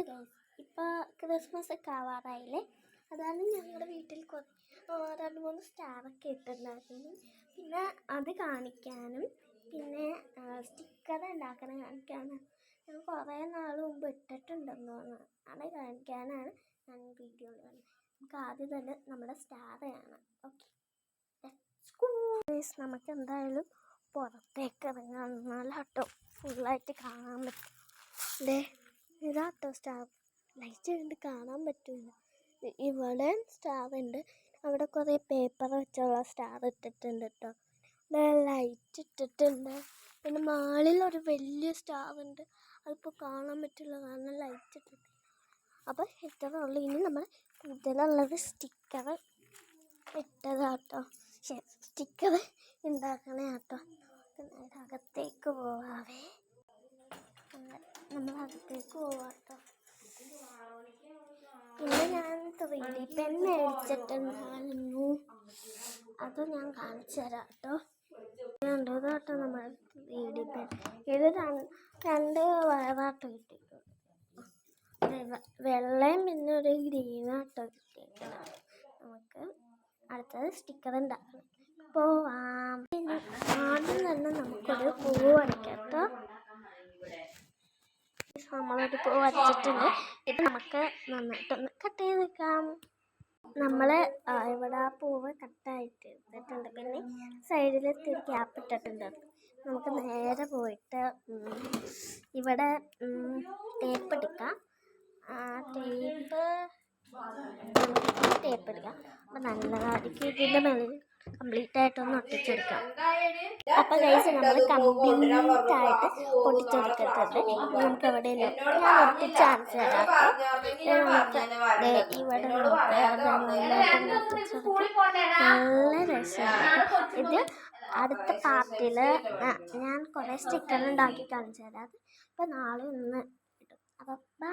Guys, ഇപ്പോൾ Christmas ഒക്കെ ആവാറായില്ലേ. അതാണ് ഞങ്ങളുടെ വീട്ടിൽ 2-3 സ്റ്റാറൊക്കെ ഇട്ടിട്ടുണ്ടായിരുന്നു. പിന്നെ അത് കാണിക്കാനും പിന്നെ സ്റ്റിക്കർ ഉണ്ടാക്കണം കാണിക്കാനും ഞാൻ കുറേ നാൾ മുമ്പ് ഇട്ടിട്ടുണ്ടെന്ന് തോന്നുന്നു. അത് കാണിക്കാനാണ് ഞാൻ വീഡിയോയിൽ വന്നത്. നമുക്ക് ആദ്യം തന്നെ നമ്മുടെ സ്റ്റാർ കാണാം. ഓക്കെ, നമുക്ക് എന്തായാലും പുറത്തേക്ക് ഇറങ്ങാൻ കേട്ടോ, ഫുള്ളായിട്ട് കാണാൻ പറ്റും. ഇതാട്ടോ സ്റ്റാർ. ലൈറ്റ് കണ്ട് കാണാൻ പറ്റില്ല. ഇവിടെ സ്റ്റാർ ഉണ്ട്, അവിടെ കുറേ പേപ്പർ വെച്ചുള്ള സ്റ്റാർ ഇട്ടിട്ടുണ്ട് കേട്ടോ. ലൈറ്റ് ഇട്ടിട്ടുണ്ട്. പിന്നെ മാളിലൊരു വലിയ സ്റ്റാർ ഉണ്ട്, അതിപ്പോൾ കാണാൻ പറ്റില്ല കാരണം ലൈറ്റ് ഇട്ടിട്ടുണ്ട്. അപ്പോൾ ഇത്രേ ഉള്ളൂ. ഇനി നമ്മൾ കൂടുതലുള്ളത് സ്റ്റിക്കർ ഇട്ടതാട്ടോ, സ്റ്റിക്കർ ഉണ്ടാക്കണേ കേട്ടോ. അകത്തേക്ക് പോവാവേ, നമ്മളകത്തേക്ക് പോവാട്ടോ. പിന്നെ ഞാൻ 3D പെൻ മേടിച്ചിട്ടുണ്ടായിരുന്നു, അത് ഞാൻ കാണിച്ചു തരാം കേട്ടോ. കണ്ടത് കേട്ടോ നമ്മൾ 3D പെൻ. ഇത് രണ്ട് വയറാട്ടോ കിട്ടിയിട്ടുണ്ട്. വെള്ളയും പിന്നെ ഒരു ഗ്രീനാട്ടോ കിട്ടിയിട്ടുണ്ട്. നമുക്ക് അടുത്തത് സ്റ്റിക്കർ ഉണ്ടാക്കണം. പോവാം. ആദ്യം തന്നെ നമുക്കൊരു പൂവ് വരയ്ക്കാം കേട്ടോ. നമ്മളൊരു പൂവ് വരച്ചിട്ടുണ്ട്. ഇത് നമുക്ക് നന്നായിട്ടൊന്ന് കട്ട് ചെയ്ത് വെക്കാം. നമ്മൾ ഇവിടെ ആ പൂവ് കട്ടായിട്ട് എടുത്തിട്ടുണ്ട്. പിന്നെ സൈഡിൽ ഒരു ക്യാപ്പ് ഇട്ടിട്ടുണ്ട്. നമുക്ക് നേരെ പോയിട്ട് ഇവിടെ ടേപ്പ് എടുക്കാം. ടേപ്പ് എടുക്കാം. അപ്പം നല്ലതായിരിക്കും. ഇതിൻ്റെ മേളിൽ കംപ്ലീറ്റ് ആയിട്ടൊന്ന് ഒട്ടിച്ചെടുക്കാം. അപ്പം ഗൈസ്, നമ്മൾ കംപ്ലീറ്റ് ആയിട്ട് ഒട്ടിച്ചെടുത്തിട്ടുണ്ട്. നമുക്ക് എവിടെയല്ലോ ഞാൻ ഒട്ടിച്ച് കാണിച്ചു തരാം. ഇവിടെ നല്ല രസമാണ്. ഇത് അടുത്ത പാർട്ടിയിൽ ഞാൻ കുറേ സ്റ്റിക്കർ ഉണ്ടാക്കി കാണിച്ചു തരാം. അപ്പം നാളെ ഒന്ന് ഇടും. അപ്പം ബൈ.